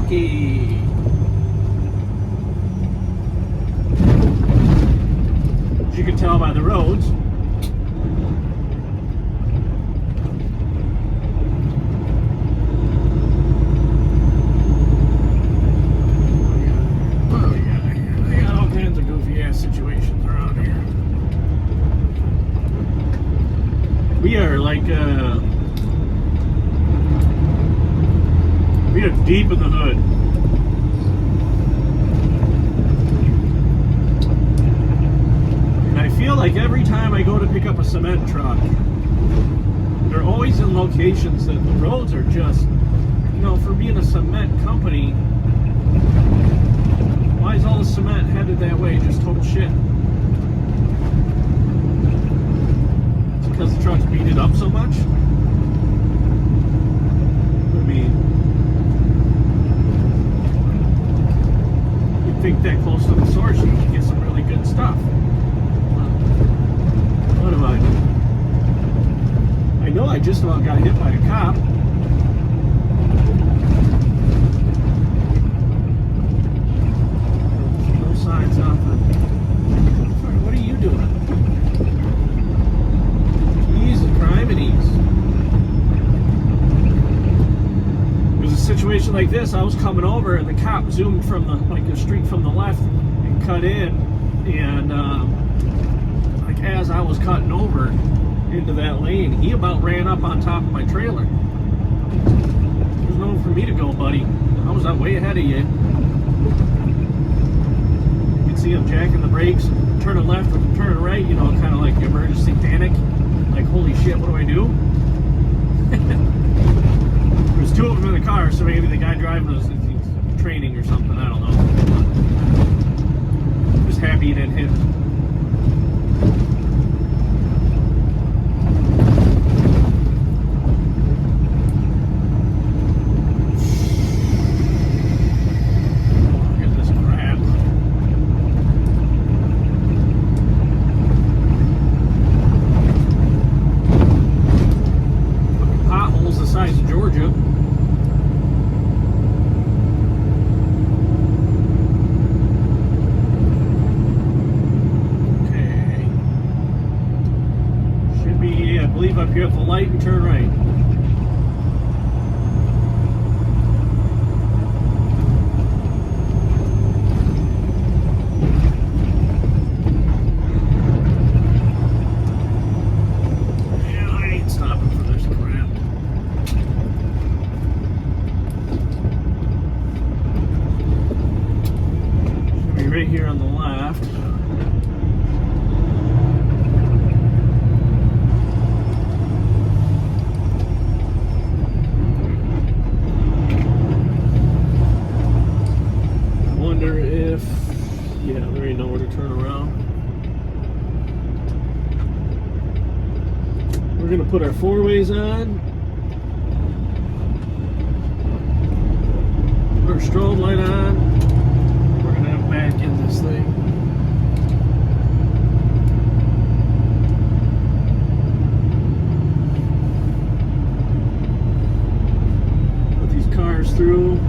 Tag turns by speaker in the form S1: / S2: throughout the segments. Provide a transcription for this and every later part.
S1: Milwaukee. As you can tell by the roads. They got all kinds of goofy ass situations around here. We are like, we are deep in the hood. And I feel like every time I go to pick up a cement truck, they're always in locations that the roads are just, you know, for being a cement company, why is all the cement headed that way? Just total shit. It's because the trucks beat it up so much? I mean, you'd think that close to the source you could get some really good stuff. What am I doing? I know I just about got hit by a cop. No signs, nothing. Sorry, what are you doing? Easy, crime and ease. It was a situation like this. I was coming over and the cop zoomed from the street from the left and cut in, and like as I was cutting over into that lane, he about ran up on top of my trailer. There's nowhere for me to go, buddy. I was way ahead of you. You can see him jacking the brakes, turning left or turning right, you know, kind of like emergency panic. Like, holy shit, what do I do? There's two of them in the car, so maybe the guy driving was training or something, I don't know. Just happy he didn't hit. Up here at the light and turn right. Yeah, I ain't stopping for this crap. Should be right here on the left. Yeah, there ain't nowhere to turn around. We're gonna put our four ways on. Put our strobe light on. We're gonna have back in this thing. Put these cars through.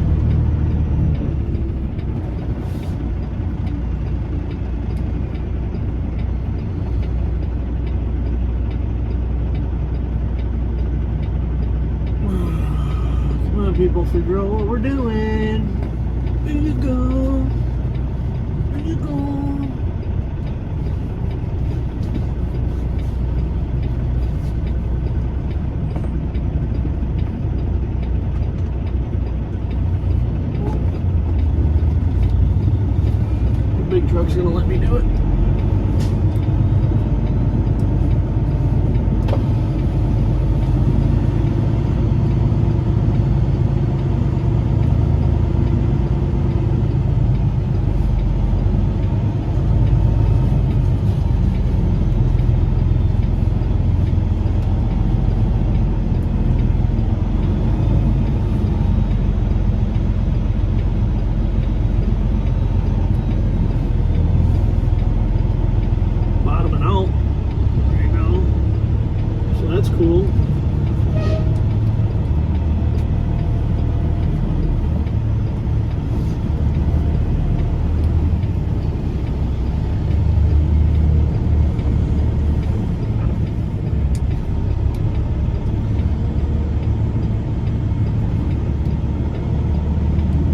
S1: People figure out what we're doing. There you go. There you go. The big truck's gonna let me do it.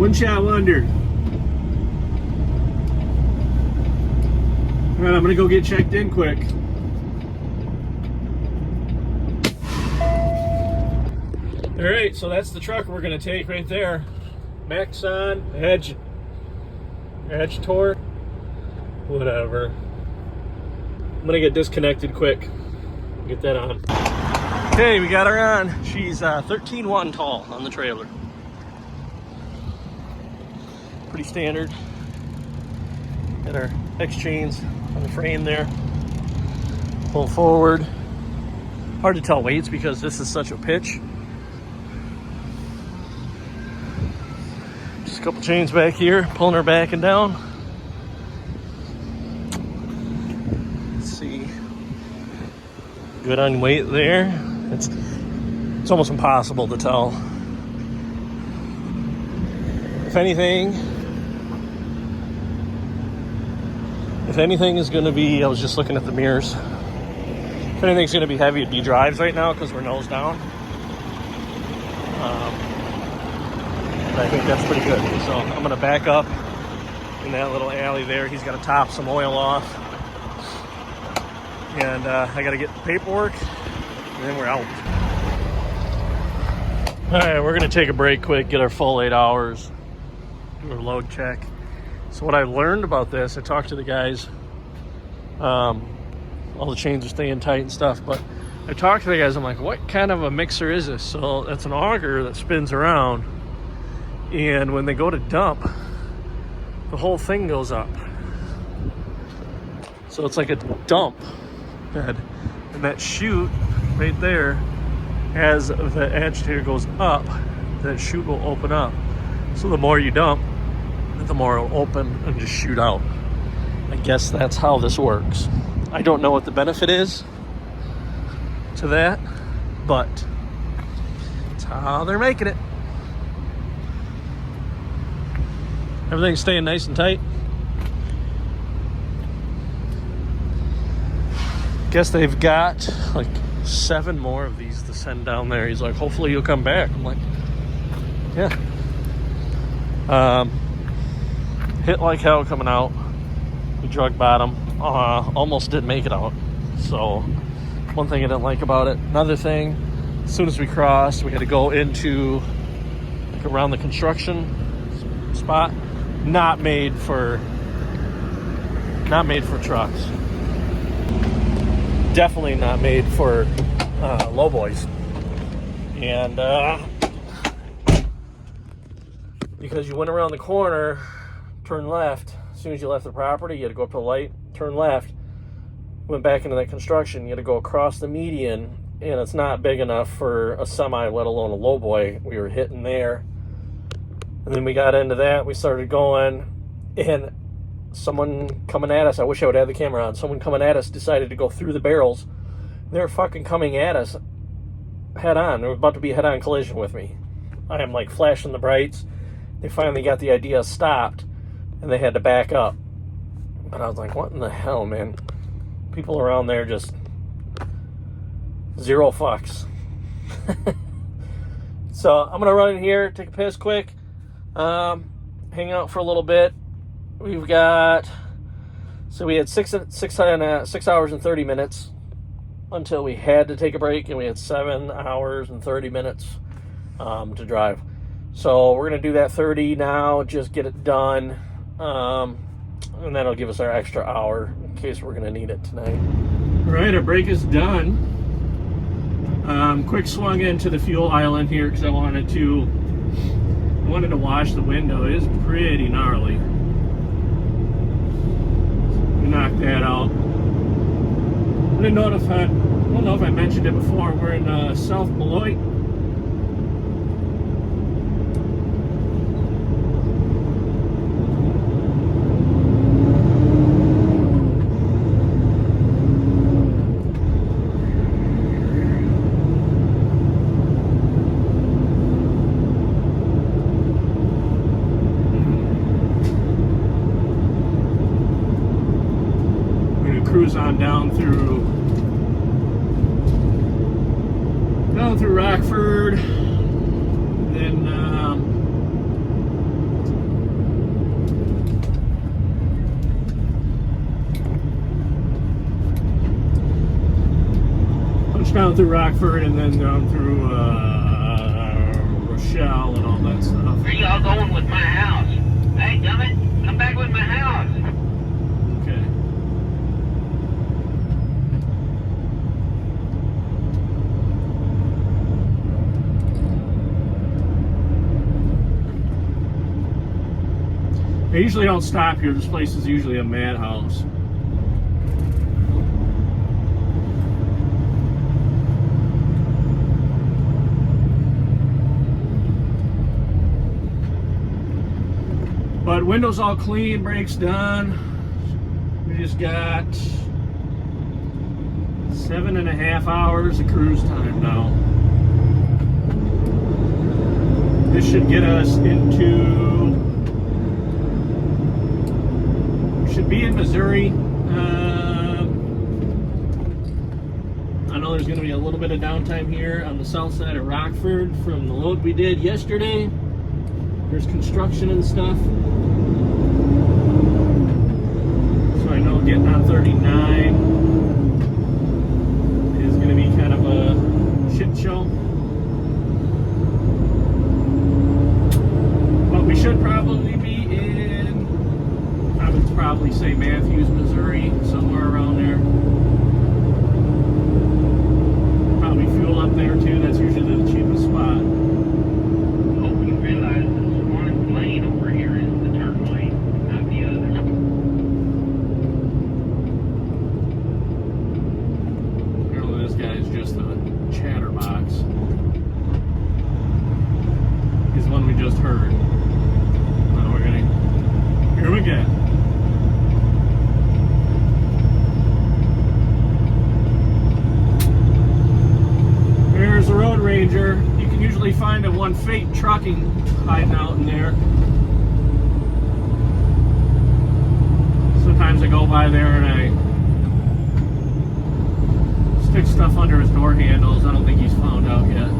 S1: Wouldn't you wonder? All right, I'm gonna go get checked in quick. All right, so that's the truck we're gonna take right there. Maxon, Edge Tour, whatever. I'm gonna get disconnected quick. Get that on. Okay, we got her on. She's 13.1 tall on the trailer. Pretty standard. Got our X chains on the frame there. Pull forward. Hard to tell weights because this is such a pitch. Just a couple chains back here, pulling her back and down. Let's see. Good on weight there. It's almost impossible to tell. If anything is going to be, I was just looking at the mirrors. If anything's going to be heavy, it'd be drives right now because we're nose down. But I think that's pretty good. So I'm going to back up in that little alley there. He's got to top some oil off. And I got to get the paperwork, and then we're out. All right, we're going to take a break quick, get our full 8 hours, do a load check. So what I learned about this, I talked to the guys, all the chains are staying tight and stuff, but I talked to the guys, I'm like, what kind of a mixer is this? So that's an auger that spins around, and when they go to dump, the whole thing goes up. So it's like a dump bed, and that chute right there, as the agitator goes up, that chute will open up. So the more you dump, the more it'll open and just shoot out. I guess that's how this works. I don't know what the benefit is to that, but it's how they're making it. Everything's staying nice and tight. Guess they've got like 7 more of these to send down there. He's like, hopefully you'll come back. I'm like, yeah. Hit like hell coming out. We drug bottom. Almost didn't make it out. So one thing I didn't like about it. Another thing, as soon as we crossed, we had to go into like around the construction spot. Not made for trucks. Definitely not made for low boys. And because you went around the corner, turn left. As soon as you left the property, you had to go up to the light, turn left, went back into that construction. You had to go across the median, and it's not big enough for a semi, let alone a low boy. We were hitting there. And then we got into that. We started going, and someone coming at us, I wish I would have the camera on, someone coming at us decided to go through the barrels. They were fucking coming at us head on. They were about to be a head-on collision with me. I am like flashing the brights. They finally got the idea, stopped, and they had to back up. But I was like, what in the hell, man? People around there just zero fucks. So I'm going to run in here, take a piss quick, hang out for a little bit. We've got, so we had 6 hours and 30 minutes until we had to take a break, and we had 7 hours and 30 minutes to drive. So we're going to do that 30 now, just get it done, and that'll give us our extra hour in case we're going to need it tonight. All right, our break is done. Quick swung into the fuel island here because I wanted to wash the window. It is pretty gnarly. Knock that out. I don't know if I mentioned it before. We're in South Beloit. Cruise on down through Rockford, then down through Rockford and then down through Rochelle and all that stuff.
S2: Where y'all going with my house? Hey, gummit, come back with my house.
S1: Okay. I usually don't stop here. This place is usually a madhouse. But windows all clean, brakes done. We just got 7.5 hours of cruise time now. This should get us into, we should be in Missouri. I know there's going to be a little bit of downtime here on the south side of Rockford from the load we did yesterday. There's construction and stuff. So I know getting on 39 is going to be kind of a shit show. But we should probably be in, I would probably say Matthews, Missouri, somewhere around there. Probably fuel up there too. That's usually the cheapest spot. You can usually find a One Fate trucking hiding out in there. Sometimes I go by there and I stick stuff under his door handles. I don't think he's found out yet.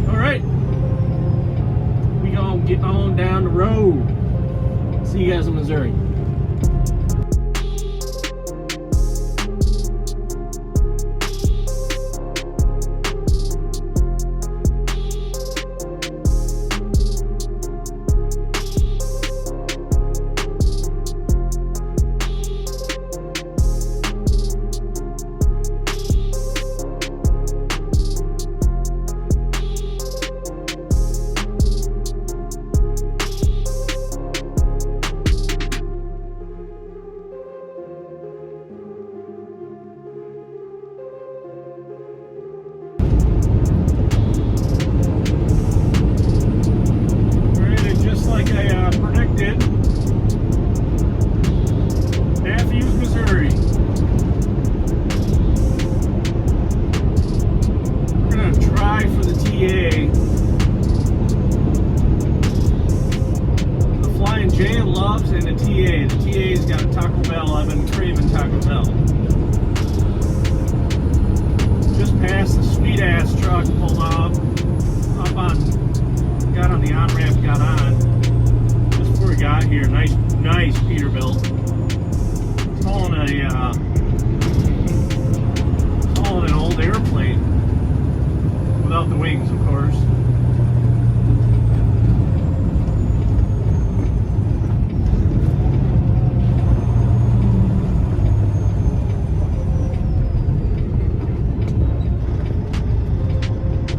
S1: Alright. We gonna get on down the road. See you guys in Missouri. Nice Peterbilt. Calling an old airplane without the wings, of course.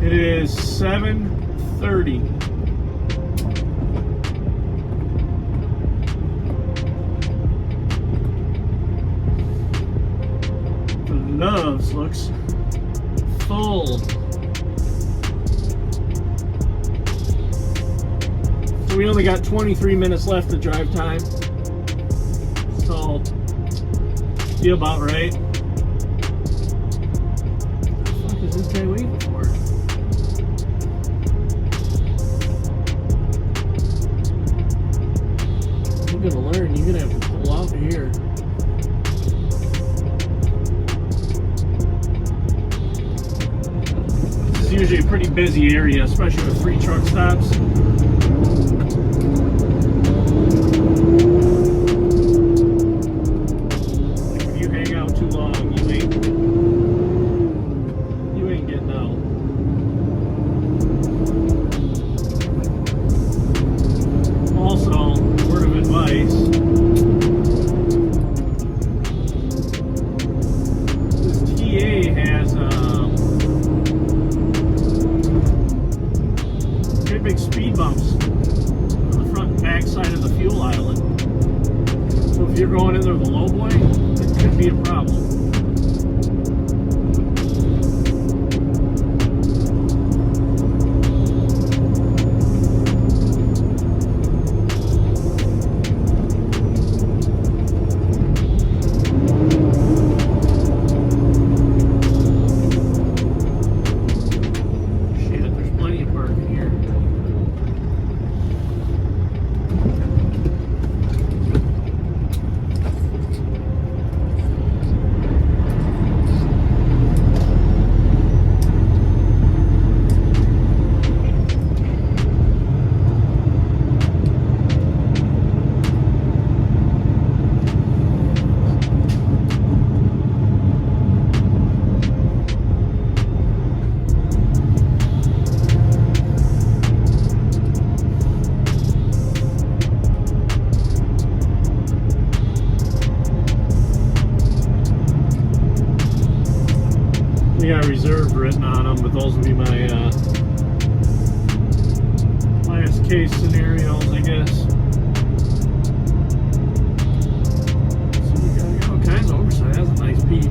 S1: It is 7:30. Loves looks full. So we only got 23 minutes left of drive time. So feel about right. What the fuck is this guy waiting for? You're gonna learn. You're gonna have to pull out here. Usually a pretty busy area, especially with free truck stops. long, you ain't getting out. Also, word of advice. This TA has pretty big speed bumps on the front and back side of the fuel island. So if you're going in there with a low boy, it could be a problem. Shit, there's plenty of parking here. They got reserved written on them, but those would be my last case scenarios, I guess. So we got all kinds of oversight. That's a nice Pete.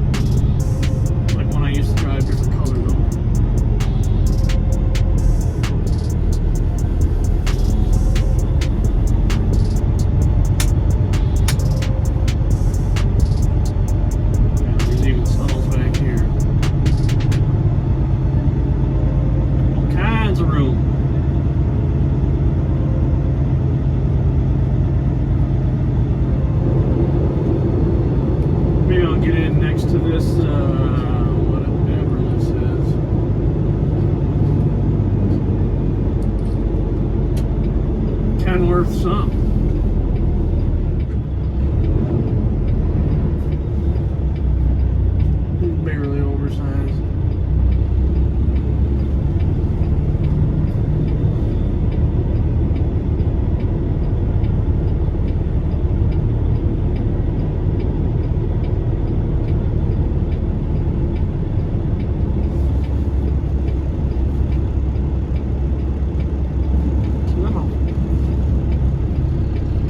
S1: Like when I used to drive different color though. Yeah, there's even stalls back here. Kinds of room. Maybe I'll get in next to this, whatever this is. Kenworth something. Barely oversized.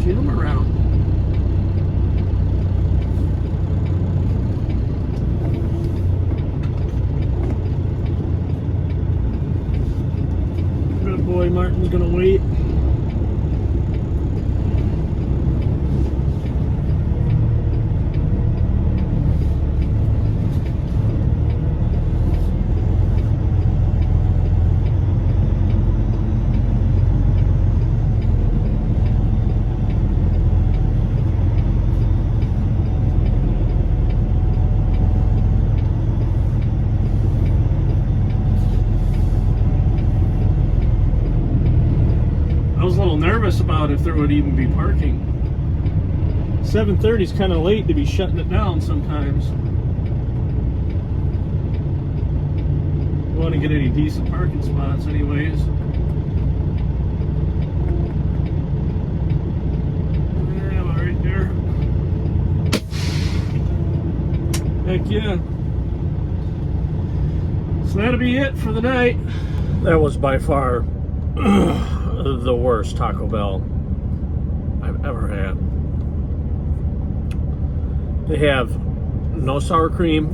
S1: Get them around. Good boy, Martin's gonna wait. I was a little nervous about if there would even be parking. 7:30 is kind of late to be shutting it down sometimes. You want to get any decent parking spots anyways. Yeah, well, right there. Heck yeah. So that'll be it for the night. That was by far the worst Taco Bell I've ever had. They have no sour cream.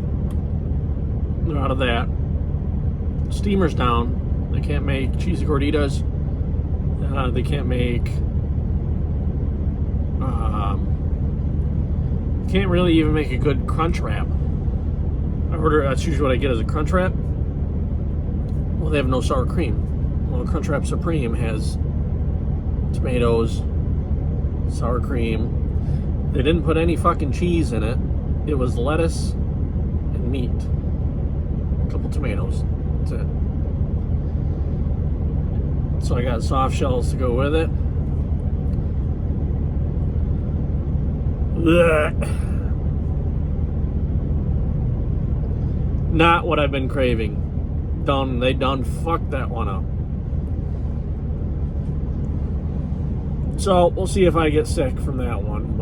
S1: They're out of that. Steamer's down. They can't make cheesy gorditas. They can't make. Can't really even make a good crunch wrap. That's usually what I get as a crunch wrap. Well, they have no sour cream. Well, Crunchwrap Supreme has tomatoes, sour cream. They didn't put any fucking cheese in it. It was lettuce and meat. A couple tomatoes. That's it. So I got soft shells to go with it. Blech. Not what I've been craving. They done fucked that one up. So we'll see if I get sick from that one.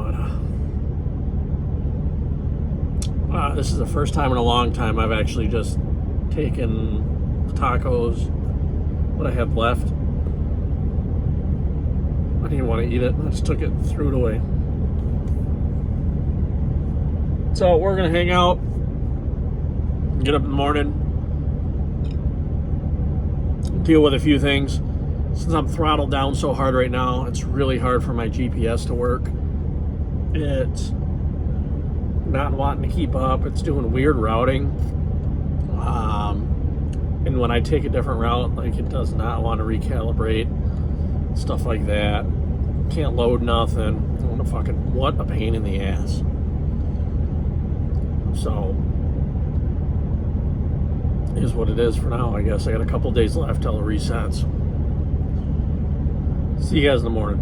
S1: But this is the first time in a long time I've actually just taken the tacos, what I have left. I didn't want to eat it. I just took it and threw it away. So we're going to hang out, get up in the morning, deal with a few things. Since I'm throttled down so hard right now, it's really hard for my GPS to work. It's not wanting to keep up. It's doing weird routing. And when I take a different route, like, it does not want to recalibrate. Stuff like that. Can't load nothing. What a pain in the ass. So, is what it is for now, I guess. I got a couple days left till it resets. See you guys in the morning.